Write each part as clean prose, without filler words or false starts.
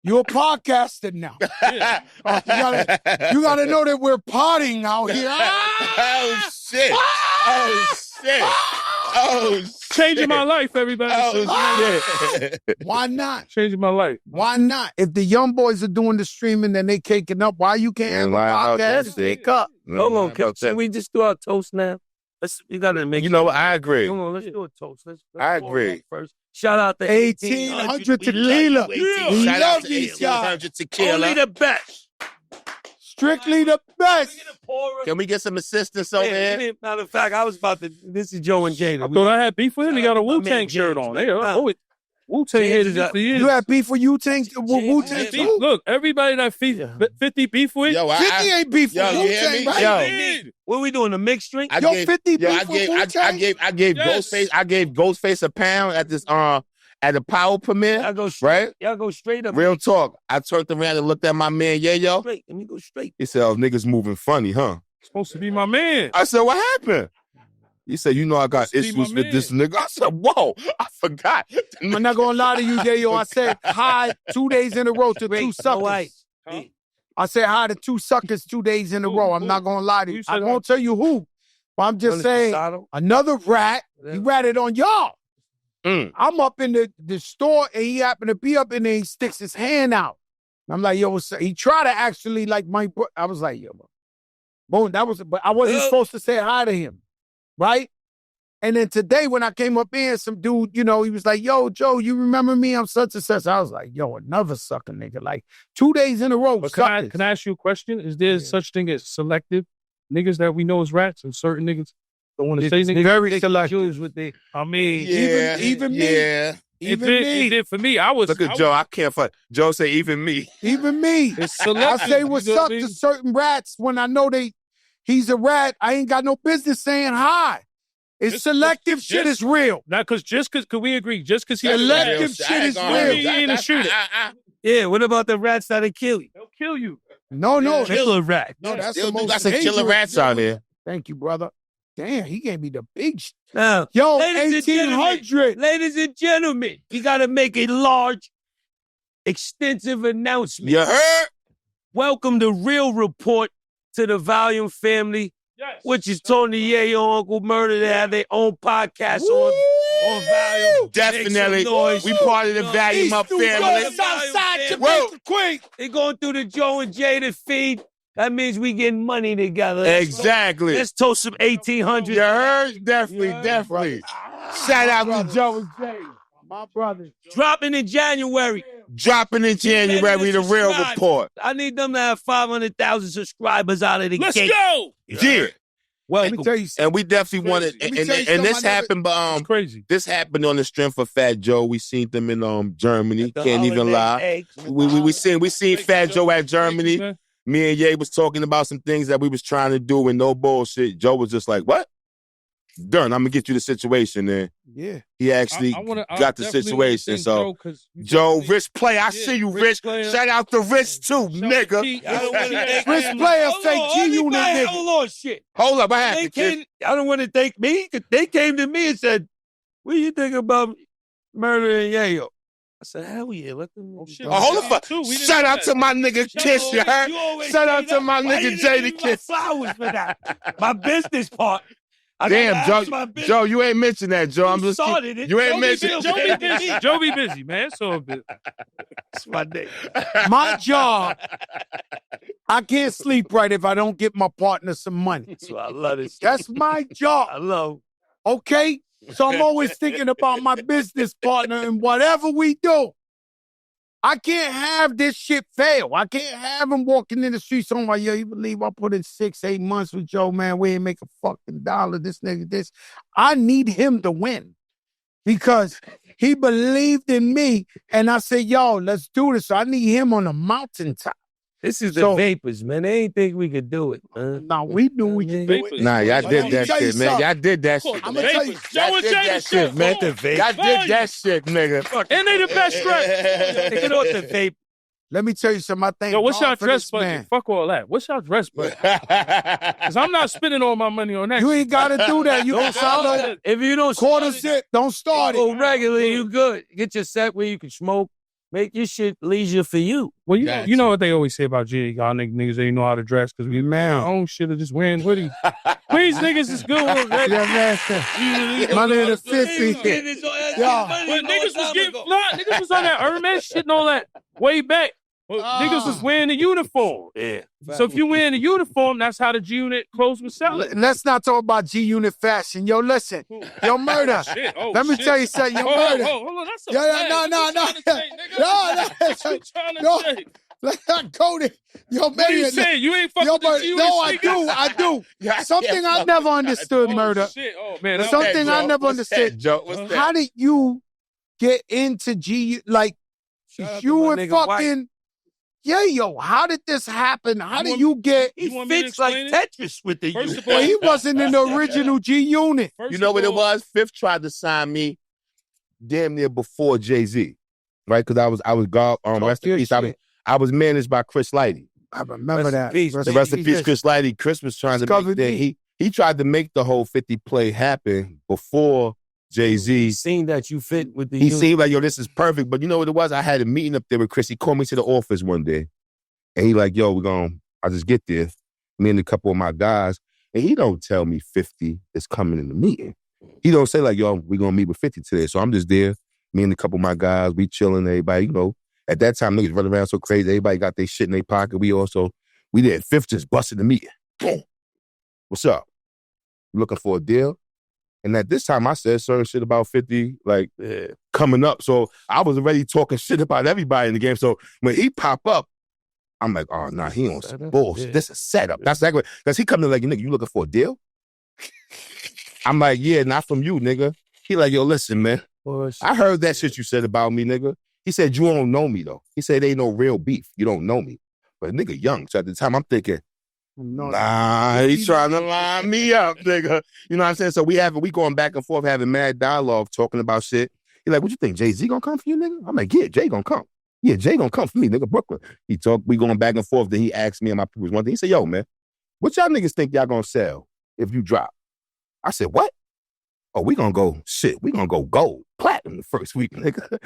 You're a podcaster now. Yeah. You gotta know that we're potting out here. Oh, shit. Oh, shit. Oh, shit. Changing my life, everybody. Oh, shit. Why not? Changing my life. Why not? If the young boys are doing the streaming and they caking up, why you can't have a podcast? Pick up. Hold on, can we just do our toast now? You gotta make. You know what? I agree. Come on, let's do a toast. I agree. First, shout out to 1800 tequila. We Shout out love to these guys. 1800 tequila. Only the best. Strictly the best. Can we get some assistance over here? Matter of fact, I was about to. This is Joe and Jada. I thought I had beef with him. He got a Wu-Tang shirt on. Wu-Tang haters. You had beef with Wu-Tang too? Look, everybody that 50 beef with. Yo, 50 ain't beef with you hear Wu-Tang, me? right? Yo. What are we doing? A mixed drink? Yo, 50 beef with Wu-Tang? I gave Yes. Ghostface. I gave Ghostface a pound at this at the Power premiere. Y'all go straight. Right? Y'all go straight up. Real talk. I turned around and looked at my man Yayo. Straight. Let me go straight. He said, "Oh, niggas moving funny, huh?" Supposed to be my man. I said, "What happened?" He said, "You know I got Supposed to be issues my with this nigga." I said, "Whoa, I forgot." I'm not gonna lie to you, Yayo. I said hi 2 days in a row to two suckers. Huh? I said hi to two suckers 2 days in a row. I'm not gonna lie to you. Who said I won't tell you who. But I'm just saying, Sato? another rat, he ratted on y'all. I'm up in the store and he happened to be up in there. He sticks his hand out. And I'm like, yo, what's up? He tried to actually like I was like, yo, boom, but I wasn't supposed to say hi to him, right? And then today when I came up in, some dude, he was like, yo, Joe, you remember me? I'm such and such. I was like, yo, another sucker nigga. Like 2 days in a row. But can I ask you a question? Is there such thing as selective niggas that we know as rats and certain niggas don't want to say niggas? Very selective. I mean, even me. Yeah. Even it did for me. I was. Look at Joe. I can't fight. Joe say even me. Even me. It's I selective. say what's You know up what I to mean? certain rats when I know he's a rat. I ain't got no business saying hi. It's selective shit is real. Not just because, could we agree? Just because he's Selective shit is real. He ain't a shooter. Yeah, what about the rats that'll kill you? They'll kill you. No. Killer rat. No, that's Still the most got some killer dangerous. rats out there. Thank you, brother. Damn, he gave me the big shit. Now, Yo, ladies and 1800. Ladies and gentlemen, we got to make a large, extensive announcement. You heard? Welcome to Real Report to the Volume family, Yes. which is Tony Yayo and Uncle Murda. They have their own podcast on Volume. Definitely. Make some noise. We part of the Volume Up family. Southside Whoa. Jamaica Queen. They going through the Joe and Jada feed. That means we getting money together. Exactly. Let's toast some 1800. You heard? Definitely. Shout out to Joe and Jay. My brother. Dropping in January. Dropping in January, the Real Subscribe. Report. I need them to have 500,000 subscribers out of the Let's gate. go. Yeah. Well, Let me tell you something. And we definitely wanted, Let me tell you and something this I never- happened, but It's crazy. this happened on the strength of Fat Joe. We seen them in Germany. the Can't even holiday lie. eggs. We seen Fat Joe at Germany. Me and Ye was talking about some things that we was trying to do and no bullshit. Joe was just like, "What? Done. I'm gonna get you the situation." And Yeah. he actually got the situation. So Joe, Rich Play, I see you, Rich. Shout out to Rich too, nigga. Rich player, fake G-Unit nigga. Hold on, shit. Hold up, what They happened, kid? came, I don't want to thank me. They came to me and said, "What do you think about Murda and Yayo?" I said, "Hell yeah, let them." Oh, shit. Oh, hold the fuck. Too. We didn't Shout know out that. to my nigga Kiss, you heard? always Shout out say to my that. Why nigga you didn't give me my Jadakiss. flowers for that. My business part. I Damn, gotta Joe, ask my business. Joe, you ain't mentioned that, Joe. I'm You just started it. you ain't Joe mentioned. Joe be busy. Joe be busy, man. So That's my day. My job, I can't sleep right if I don't get my partner some money. That's why I love this. That's my job, I love. okay? So I'm always thinking about my business partner and whatever we do. I can't have this shit fail. I can't have him walking in the streets on like, yo, you believe I put in 6-8 months with Joe, man? We ain't make a fucking dollar. This nigga, this. I need him to win because he believed in me. And I said, yo, let's do this. So I need him on the mountaintop. This is the So- vapors, man. They ain't think we could do it, man. Now, we knew we could do it. Nah, y'all But did I'ma that tell you shit, man. something. Y'all did that shit. I'ma tell you. Joe and Y'all did Jada that shit, man. The vape. Y'all did that shit, nigga. And they the best dress. Get off the vape. Let me tell you something. I thank Yo, what's God y'all for dress this budget? man. Fuck all that. What's y'all dress budget? Because I'm not spending all my money on that. You ain't got to do that. You can start If you don't quarter zip. Don't start it. go regularly, you good. Get your set where you can smoke. Make your shit leisure for you. Well, you know what they always say about Jada. Y'all niggas ain't know how to dress because we our own shit are just wearing hoodies. These niggas is good with that. My nigga 50. Yo, when niggas was getting fly, niggas was on that Hermes shit and all that way back. Well, niggas was wearing the uniform. Yeah. So if you wearing the uniform, that's how the G-Unit clothes was selling. Let's not talk about G-Unit fashion. Yo, listen. Yo, Murda. Let me tell you something. Yo, Murda. Hold on. That's a no. Let's not go there. Yo, man. What are you saying? You ain't fucking with the G-Unit I do. Something I never understood, Murda. Shit. Oh, man. Something I never understood. How did you get into G? Like, you and fucking... Yeah, yo, how did this happen? How did you get... He fits like Tetris with the First of Well, he wasn't in the original G-Unit. You know what it was? Fifth tried to sign me damn near before Jay-Z, right? Because I was rest in peace. I was managed by Chris Lighty. I remember that. The rest in peace, Chris Lighty. Chris was trying to make that. He tried to make the whole 50 play happen before Jay-Z. He seen that you fit with the He seemed like, yo, this is perfect. But you know what it was? I had a meeting up there with Chris. He called me to the office one day. And he like, yo, I just get there. Me and a couple of my guys. And he don't tell me 50 is coming in the meeting. He don't say like, yo, we going to meet with 50 today. So I'm just there. Me and a couple of my guys, we chilling, everybody, you know. At that time, niggas running around so crazy. Everybody got their shit in their pocket. We did. Fifth just busted the meeting. Boom. What's up? You looking for a deal? And at this time, I said certain shit about 50, like, coming up. So I was already talking shit about everybody in the game. So when he pop up, I'm like, oh, nah, he on some bullshit. Yeah. This is setup. That's exactly. Because he come to like, nigga, you looking for a deal? I'm like, yeah, not from you, nigga. He like, yo, listen, man. I heard that shit you said about me, nigga. He said, you don't know me, though. He said, ain't no real beef. You don't know me. But nigga young. So at the time, I'm thinking, nah, he's trying to line me up, nigga. You know what I'm saying? So we going back and forth, having mad dialogue, talking about shit. He like, what you think, Jay-Z gonna come for you, nigga? I'm like, yeah, Jay gonna come. Yeah, Jay gonna come for me, nigga, Brooklyn. We going back and forth. Then he asked me and my people one thing. He said, yo, man, what y'all niggas think y'all gonna sell if you drop? I said, what? Oh, we gonna go gold, platinum the first week, nigga.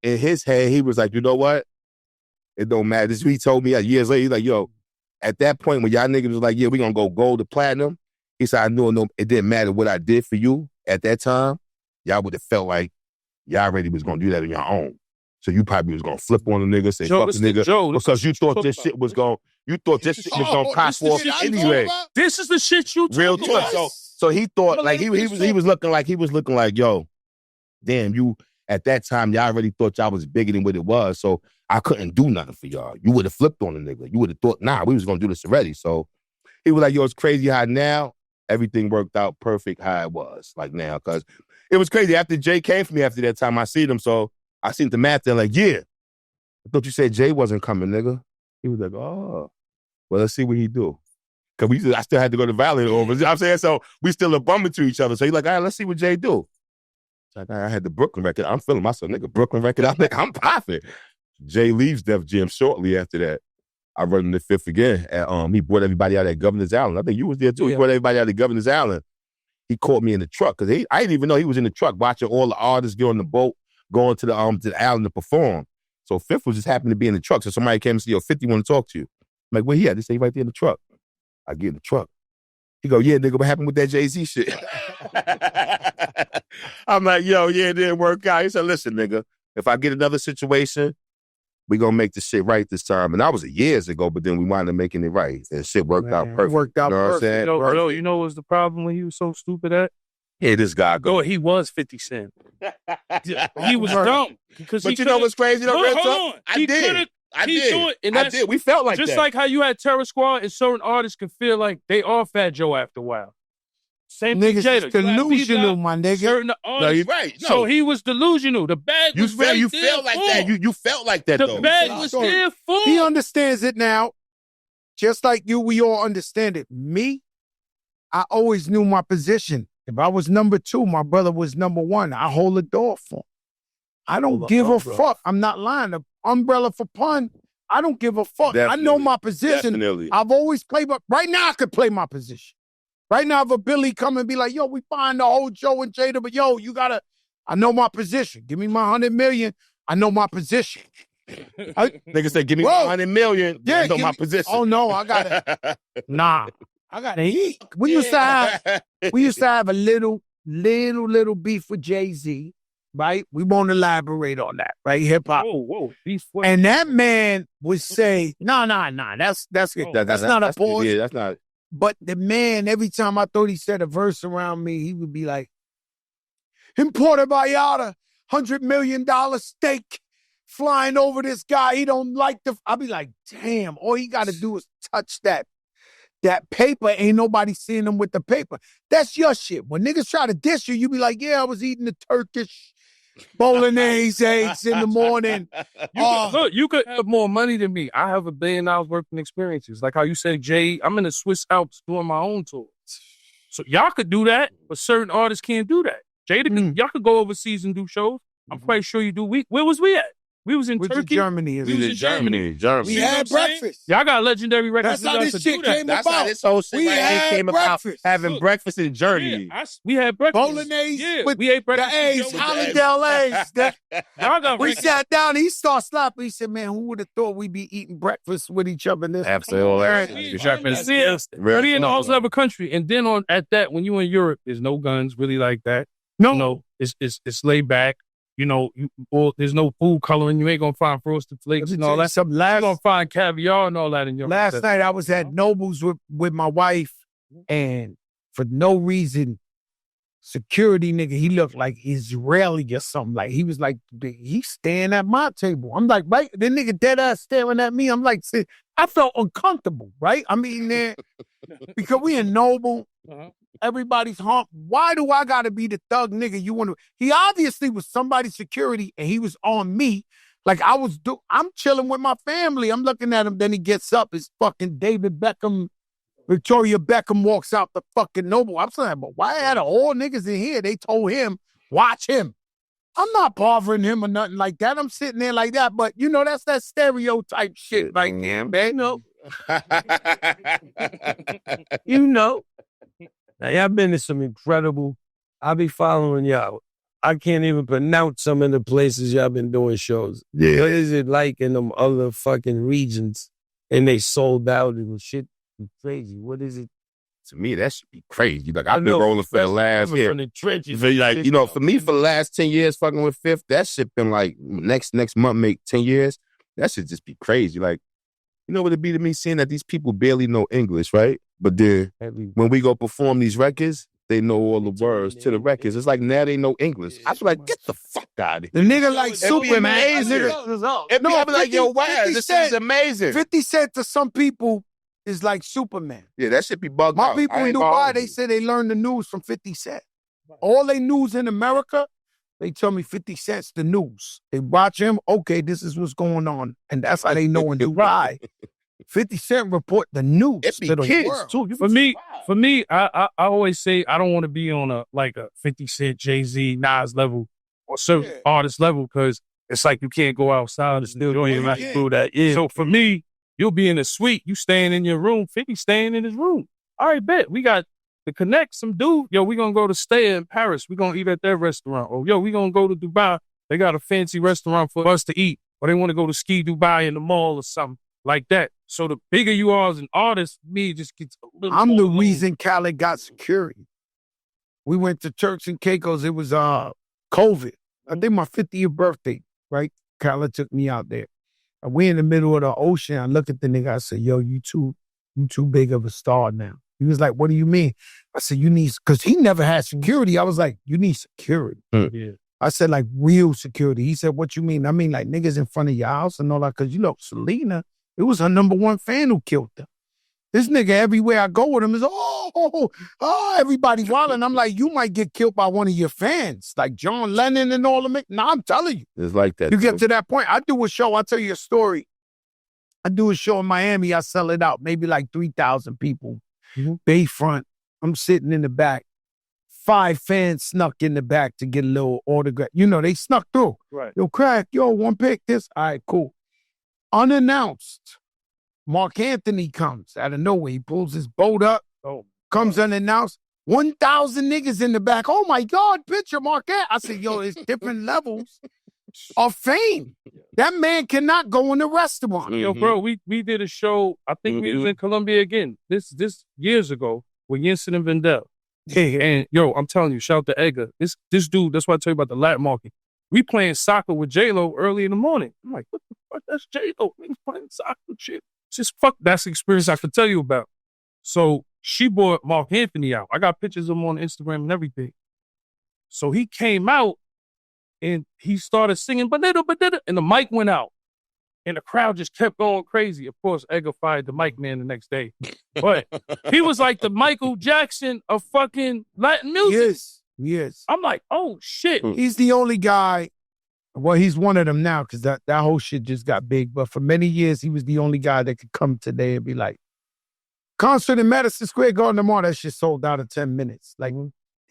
In his head, he was like, you know what? It don't matter. This is what he told me years later. He's like, yo, at that point when y'all niggas was like, yeah, we gonna go gold to platinum, he said, I knew it didn't matter what I did for you at that time. Y'all would have felt like y'all already was gonna do that on your own. So you probably was gonna flip on the nigga, say fuck the nigga, because you thought this shit was gonna cost off anyway. This is the shit you real talk. So he thought like he was looking like, yo, damn, you at that time y'all already thought y'all was bigger than what it was. So I couldn't do nothing for y'all. You would have flipped on the nigga. You would have thought, nah, we was gonna do this already. So he was like, yo, it's crazy how now everything worked out perfect how it was like now. Cause it was crazy. After Jay came for me after that time, I seen him. So I seen the math there like, yeah. I thought you said Jay wasn't coming, nigga. He was like, oh, well, let's see what he do. Cause I still had to go to Valley over. You know what I'm saying? So we still a bumping to each other. So he's like, all right, let's see what Jay do. Like, I had the Brooklyn record. I'm feeling myself, nigga, Brooklyn record. I'm popping. Jay leaves Def Jam shortly after that. I run in the Fifth again. He brought everybody out at Governor's Island. I think you was there too. Yeah. He brought everybody out at Governor's Island. He caught me in the truck because I didn't even know he was in the truck watching all the artists get on the boat, going to the island to perform. So Fifth was just happened to be in the truck. So somebody came and said, yo, 50 want to talk to you. I'm like, where he at? They say he right there in the truck. I get in the truck. He go, yeah, nigga, what happened with that Jay-Z shit? I'm like, yo, yeah, it didn't work out. He said, listen, nigga, if I get another situation, we gonna make the shit right this time. And that was years ago, but then we wound up making it right. And shit worked out perfect. Worked out perfect. You know what was the problem when he was so stupid at? Yeah, this guy go. No, he was 50 Cent. He was dumb. But you know what's crazy though, Red hold on. I did. I did. We felt like just that. Like how you had Terror Squad and certain artists can feel like they are Fat Joe after a while. Same thing, Jada. It's delusional, my nigga. Certain no, you're right. No. So he was delusional. The bag was right you there. You felt like that. You felt like that, though. The bag was there full. He understands it now. Just like you, we all understand it. Me, I always knew my position. If I was number 2, my brother was number 1. I hold the door for him. I don't give a fuck. I'm not lying. The umbrella for pun, I don't give a fuck. Definitely. I know my position. Definitely. I've always played, but right now I could play my position. Right now, if a Billy come and be like, yo, we find the whole Joe and Jada, but yo, I know my position. Give me my 100 million. I know my position. Nigga said, give me 100 million. Yeah, I know my position. Oh, no, I got it. Nah, I got to eat. We used to have a little beef with Jay-Z, right? We won't elaborate on that, right? Hip-hop. Whoa. Beef. And that man would say, no, that's it. That's not a pause. Yeah, that's not. But the man, every time I thought he said a verse around me, he would be like, imported by Yada, $100 million steak flying over this guy. He don't like I'll be like, damn, all he got to do is touch that paper. Ain't nobody seeing him with the paper. That's your shit. When niggas try to diss you, you be like, yeah, I was eating the Turkish bolognese eggs in the morning. You could have more money than me. I have $1 billion worth of experiences. Like how you said, Jay, I'm in the Swiss Alps doing my own tour. So y'all could do that, but certain artists can't do that. Jada, y'all could go overseas and do shows. I'm quite sure you do. Where was we at? We was in Turkey. Germany. We was in Germany. We had breakfast. Y'all got legendary records. That's how this shit came about. That's how this whole shit came about. Having breakfast in Germany. Yeah, we had breakfast. Bolognese with we ate breakfast. The eggs, Hollandale eggs. We sat down. He started slapping. He said, man, who would have thought we'd be eating breakfast with each other? Absolutely. We in a whole other country. And then at that, when you in Europe, there's no guns really like that. No, it's laid back. You know, there's no food coloring. You ain't gonna find frosted flakes and all that. You're gonna find caviar and all that in your. Last night I was at Noble's with my wife, and for no reason, security nigga, he looked like Israeli or something. Like he was like, he's staring at my table. I'm like, right? The nigga dead ass staring at me. I'm like, see, I felt uncomfortable, right? I mean, because we in Noble. Everybody's home. Why do I gotta be the thug nigga you want to? He obviously was somebody's security and he was on me. Like I'm chilling with my family. I'm looking at him. Then he gets up. It's fucking David Beckham. Victoria Beckham walks out the fucking Noble. I'm saying, but why had all niggas in here? They told him, watch him. I'm not bothering him or nothing like that. I'm sitting there like that. But you know, that's that stereotype shit right there, man. You know. Now, y'all been to some incredible, I'll be following y'all. I can't even pronounce some of the places y'all been doing shows. Yeah. What is it like in them other fucking regions? And they sold out and shit crazy. What is it? To me, that should be crazy. Like, I've been rolling for the last year. From the trenches. Like, you know, for me, for the last 10 years fucking with Fifth, that shit been like, next month make 10 years. That should just be crazy. Like, you know what it be to me seeing that these people barely know English, right? But then when we go perform these records, they know all the words to the records. It's like now they know English. I feel like, get the fuck out of here. The nigga like Superman. I be like, yo, wow, this is amazing. 50 Cent to some people is like Superman. Yeah, that shit be bugged My out. people in Dubai, they say they learned the news from 50 Cent. All they news in America, they tell me 50 Cent's the news. They watch him, okay, this is what's going on. And that's how they know in Dubai. 50 Cent report the news. It be kids, too. For me, I always say I don't want to be on a 50 Cent, Jay-Z, Nas level or certain artist level because it's like you can't go outside and still doing that. Yeah. So for me, you'll be in a suite, you staying in your room, 50 staying in his room. All right, bet. We got to connect some dude. Yo, we gonna go to stay in Paris. We gonna eat at their restaurant. Or yo, we gonna go to Dubai. They got a fancy restaurant for us to eat. Or they want to go to Ski Dubai in the mall or something like that. So the bigger you are as an artist, me just gets a little. I'm the reason Khaled got security. We went to Turks and Caicos. It was COVID. I think my 50th birthday, right? Khaled took me out there. We in the middle of the ocean. I look at the nigga. I said, yo, you too big of a star now. He was like, what do you mean? I said, you need, because he never had security. I was like, you need security. Yeah. I said, like, real security. He said, what you mean? I mean, like, niggas in front of your house and all that. Because, you know, Selena, it was her #1 fan who killed her. This nigga, everywhere I go with him, is, everybody's wilding. I'm like, you might get killed by one of your fans, like John Lennon and all of them. Nah, I'm telling you. It's like that. You get to that point. I do a show. I'll tell you a story. I do a show in Miami. I sell it out. Maybe like 3,000 people. Bayfront. I'm sitting in the back. 5 fans snuck in the back to get a little autograph. You know, they snuck through. Right. Yo, Crack, yo, one pick, this. All right, cool. Unannounced. Mark Anthony comes out of nowhere. He pulls his boat up. Comes unannounced. 1,000 niggas in the back. Oh, my God, picture Mark Anthony. I said, yo, it's different levels. of fame. That man cannot go in a restaurant. Yo, bro, we did a show. I think we was in Colombia again. This years ago with Jensen and Vendel. And yo, I'm telling you, shout out to Edgar. This dude, that's why I tell you about the Latin market. We playing soccer with J-Lo early in the morning. I'm like, what the fuck? That's J-Lo. Niggas playing soccer shit. Just fuck, that's the experience I could tell you about. So she brought Mark Anthony out. I got pictures of him on Instagram and everything. So he came out and he started singing, and the mic went out. And the crowd just kept going crazy. Of course, Edgar fired the mic man the next day. But he was like the Michael Jackson of fucking Latin music. Yes. I'm like, oh, shit. He's the only guy. Well, he's one of them now because that whole shit just got big. But for many years, he was the only guy that could come today and be like, concert in Madison Square Garden tomorrow, that shit sold out in 10 minutes. Like,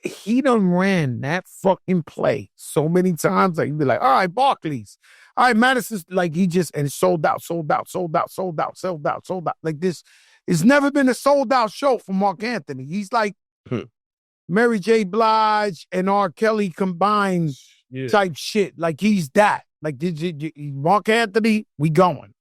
he done ran that fucking play so many times. Like, he'd be like, all right, Barclays. All right, Madison's, like, he just, and sold out. Like this, it's never been a sold out show for Mark Anthony. He's like Mary J. Blige and R. Kelly combined type shit. Like, he's that. Like, Mark Anthony, we going.